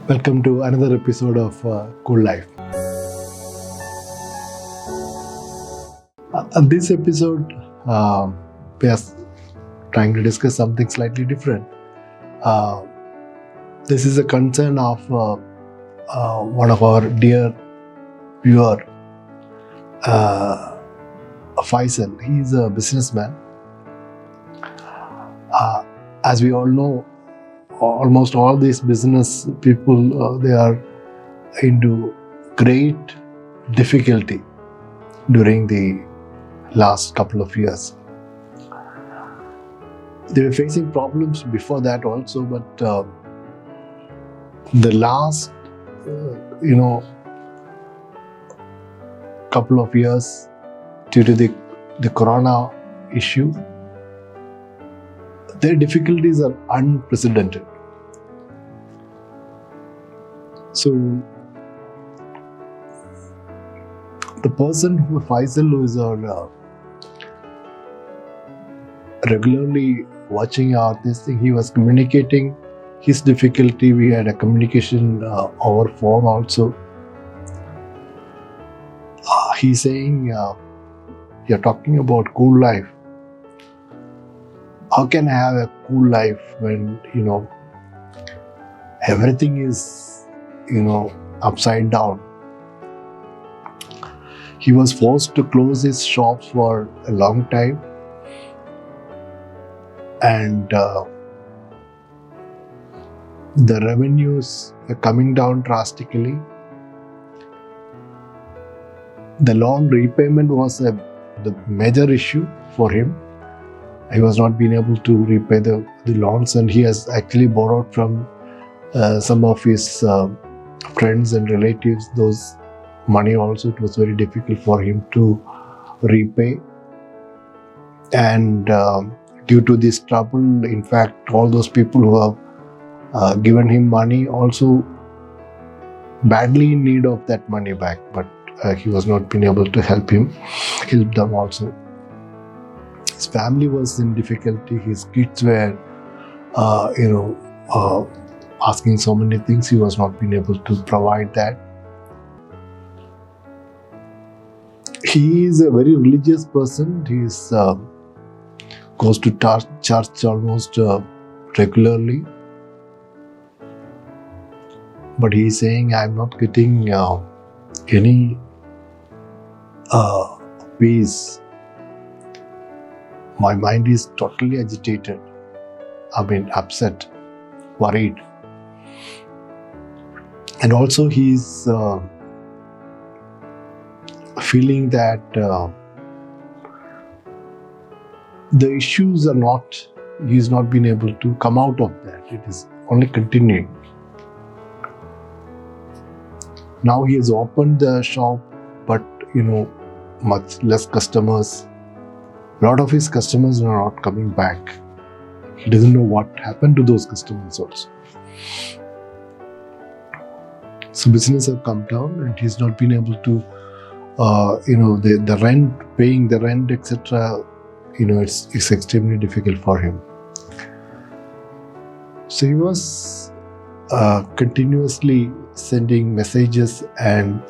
Welcome to another episode of Cool Life. This episode, we are trying to discuss something slightly different. Uh, this is a concern of one of our dear viewer, Faisal. He is a businessman. As we all know, almost all these business people, they are into great difficulty during the last couple of years. They were facing problems before that also, but the last, couple of years, due to the corona issue, their difficulties are unprecedented. So, the person who Faisal, who is our regularly watching this thing, he was communicating his difficulty. We had a communication over phone also. He's saying, you're talking about cool life. How can I have a cool life when, everything is, upside down? He was forced to close his shops for a long time. And the revenues are coming down drastically. The loan repayment was the major issue for him. He was not being able to repay the loans, and he has actually borrowed from some of his friends and relatives those money also. It was very difficult for him to repay. And due to this trouble, in fact, all those people who have given him money also badly in need of that money back, but he was not being able to help them also. His family was in difficulty. His kids were, asking so many things. He was not being able to provide that. He is a very religious person. He is goes to church almost regularly. But he is saying, I'm not getting any peace. My mind is totally agitated. Upset, worried. And also he's feeling that the issues are not, he's not been able to come out of that. It is only continuing. Now he has opened the shop, but much less customers. A lot of his customers are not coming back. He doesn't know what happened to those customers also. So business have come down, and he's not been able to, the rent, paying the rent, etc. It's extremely difficult for him. So he was continuously sending messages, and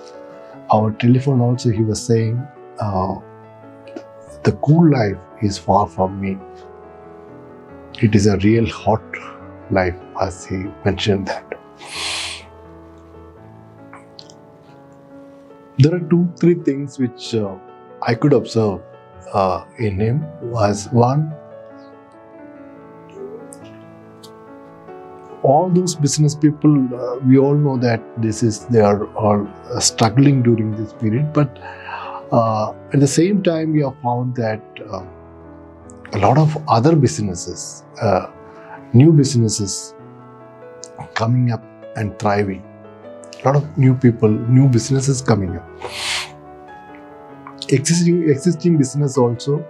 our telephone also, he was saying, the cool life is far from me. It is a real hot life, as he mentioned that. There are 2-3 things which I could observe in him. Was one, all those business people, we all know that they are all struggling during this period, but at the same time we have found that a lot of other businesses, new businesses coming up and thriving. A lot of new people, new businesses coming up. Existing business also,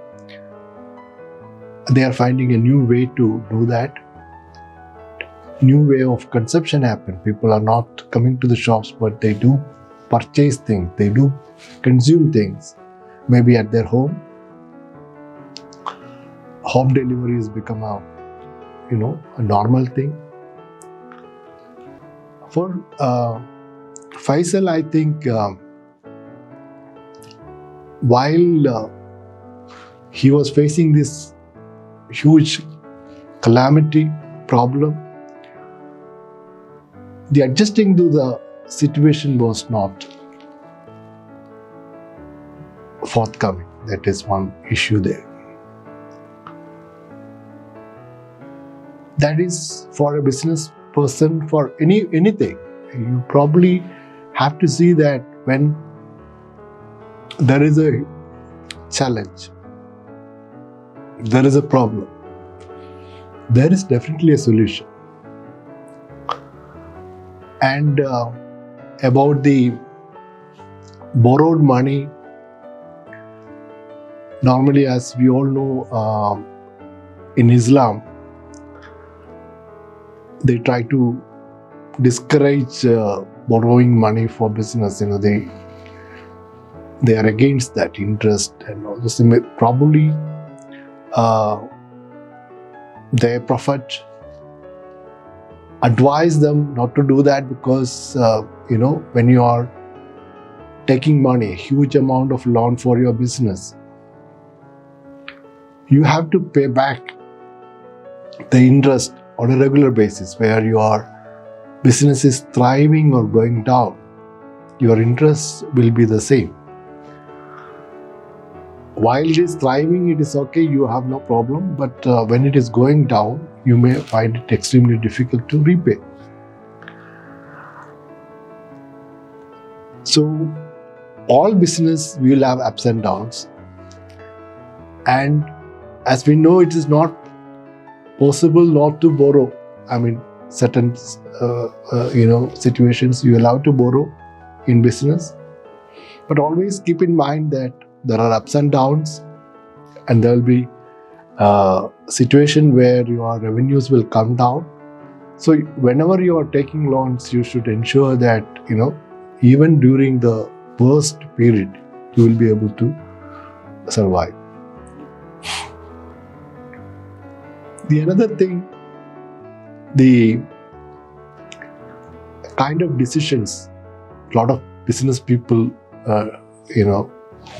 they are finding a new way to do that. New way of consumption happen. People are not coming to the shops, but they do purchase things. They do consume things, maybe at their home. Home delivery has become a normal thing. For Faisal, I think while he was facing this huge calamity problem, the adjusting to the situation was not forthcoming. That is one issue there. That is for a business person, for anything. You probably have to see that when there is a challenge, there is a problem, there is definitely a solution. And about the borrowed money, normally, as we all know, in Islam, they try to discourage borrowing money for business. They are against that interest and all this. Probably their prophet advised them not to do that because when you are taking money, a huge amount of loan for your business, you have to pay back the interest on a regular basis. Where your business is thriving or going down, your interest will be the same. While it is thriving, it is okay, you have no problem, but when it is going down, you may find it extremely difficult to repay. So, all business will have ups and downs, and as we know, it is not possible not to borrow. Certain situations you are allowed to borrow in business, but always keep in mind that there are ups and downs, and there will be a situation where your revenues will come down. So whenever you are taking loans, you should ensure that even during the worst period, you will be able to survive. The another thing, the kind of decisions, a lot of business people,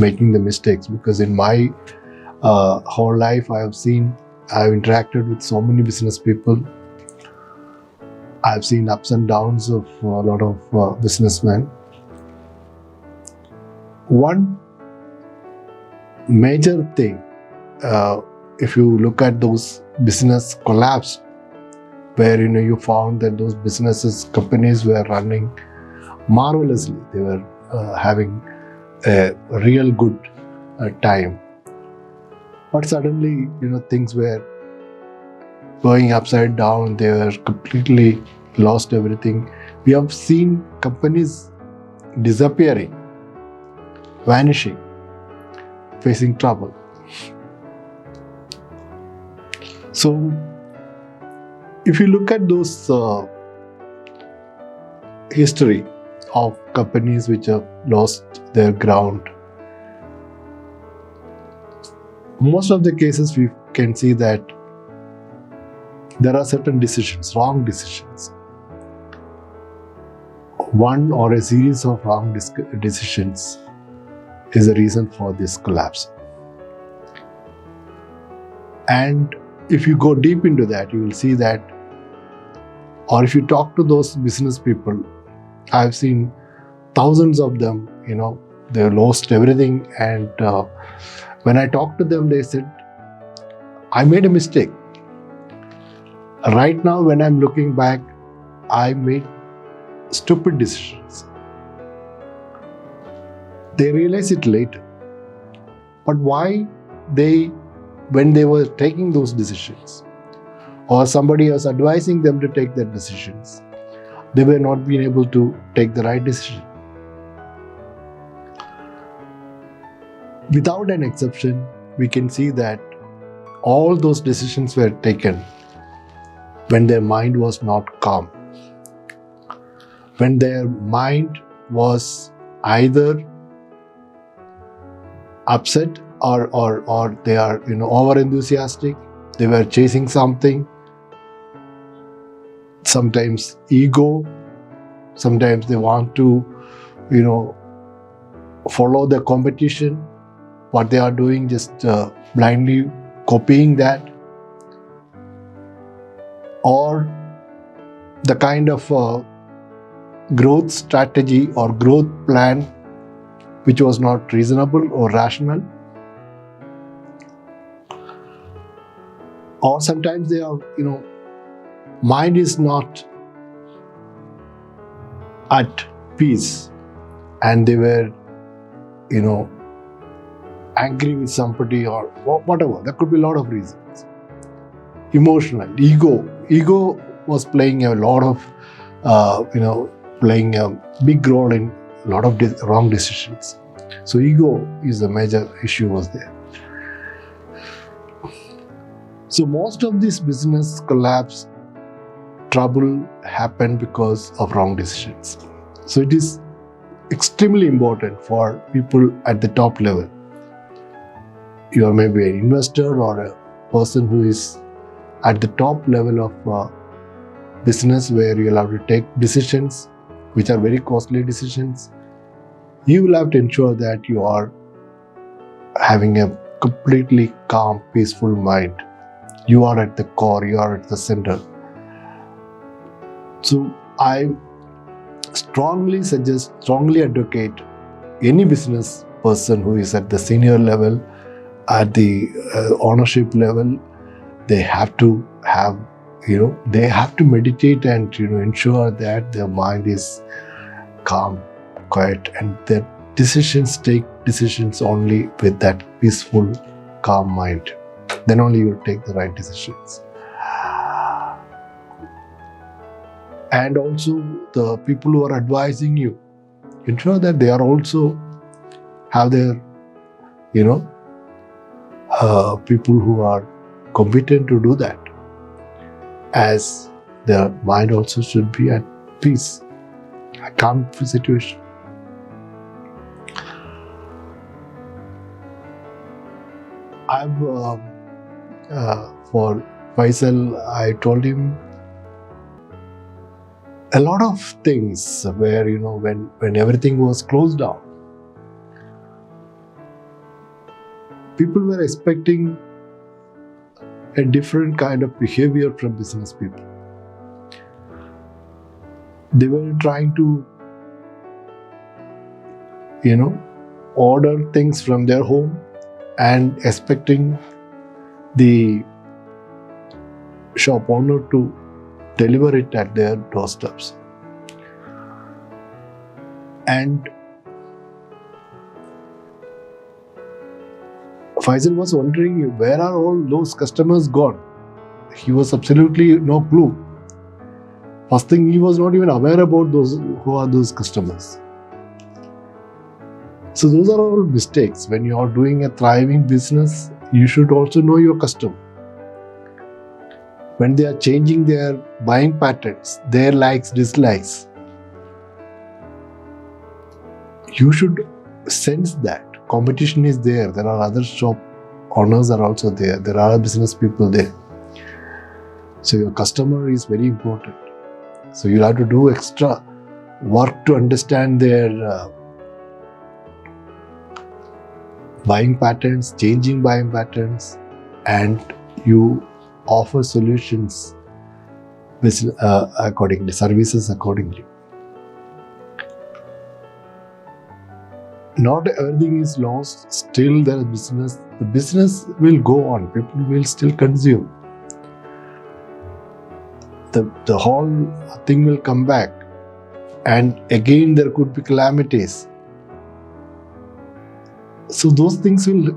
making the mistakes, because in my whole life, I have interacted with so many business people. I have seen ups and downs of a lot of businessmen. One major thing, if you look at those business collapse, where you found that those companies were running marvelously, they were having a real good time, but suddenly things were going upside down. They were completely lost everything. We have seen companies disappearing, vanishing, facing trouble. So if you look at those history of companies which have lost their ground, most of the cases we can see that there are certain decisions, wrong decisions. One or a series of wrong decisions is the reason for this collapse. And if you go deep into that, you will see that, or if you talk to those business people, I've seen thousands of them, they lost everything. And when I talked to them, they said, I made a mistake. Right now, when I'm looking back, I made stupid decisions. They realize it later. But why when they were taking those decisions, or somebody was advising them to take their decisions, they were not being able to take the right decision. Without an exception, we can see that all those decisions were taken when their mind was not calm, when their mind was either upset or they are over enthusiastic, they were chasing something, sometimes ego, Sometimes they want to, follow the competition, what they are doing, just blindly copying that, or the kind of growth strategy or growth plan which was not reasonable or rational. Or sometimes they are, mind is not at peace, and they were, angry with somebody or whatever. There could be a lot of reasons. Emotional, ego was playing a lot of, playing a big role in a lot of wrong decisions. So ego is the major issue was there. So most of this business collapse, trouble happened because of wrong decisions. So it is extremely important for people at the top level. You are maybe an investor or a person who is at the top level of business, where you will have to take decisions which are very costly decisions. You will have to ensure that you are having a completely calm, peaceful mind. You are at the core, you are at the center. So I strongly suggest, strongly advocate any business person who is at the senior level, at the ownership level, they have to have, they have to meditate and, ensure that their mind is calm, quiet, and their take decisions only with that peaceful, calm mind. Then only you will take the right decisions. And also the people who are advising you, ensure that they are also have their, people who are competent to do that, as their mind also should be at peace, a calm situation. I've for Faisal, I told him a lot of things where, when everything was closed down, people were expecting a different kind of behavior from business people. They were trying to, order things from their home and expecting the shop owner to deliver it at their doorsteps. And Faisal was wondering, where are all those customers gone? He was absolutely no clue. First thing, he was not even aware about who are those customers. So those are all mistakes. When you are doing a thriving business, you should also know your customer. When they are changing their buying patterns, their likes, dislikes, you should sense that. Competition is there. There are other shop owners are also there. There are business people there. So your customer is very important. So you'll have to do extra work to understand their buying patterns, changing buying patterns, and you offer solutions accordingly, services accordingly. Not everything is lost. Still, there is business. The business will go on. People will still consume. The whole thing will come back, and again there could be calamities. So those things will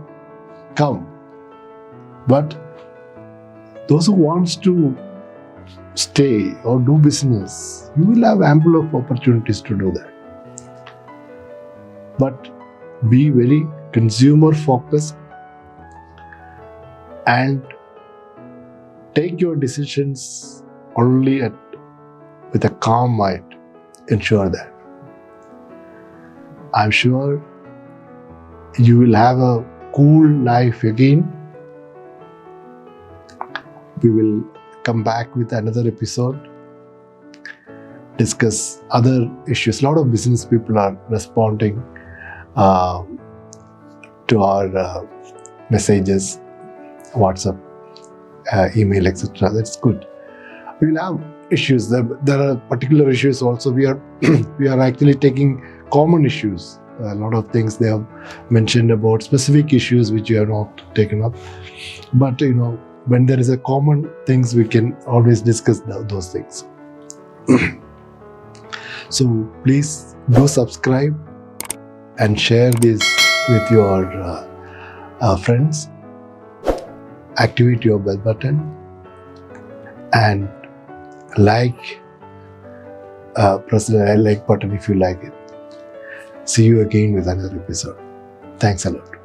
come. But those who wants to stay or do business, you will have ample of opportunities to do that. But be very consumer focused and take your decisions only with a calm mind. Ensure that. I'm sure you will have a cool life again. We will come back with another episode. discuss other issues. A lot of business people are responding to our messages, WhatsApp, email, etc. That's good. We will have issues. There are particular issues also. We are actually taking common issues. A lot of things they have mentioned about specific issues which you have not taken up. But when there is a common things, we can always discuss those things. So please do subscribe and share this with your friends. Activate your bell button and press the like button if you like it. See you again with another episode. Thanks a lot.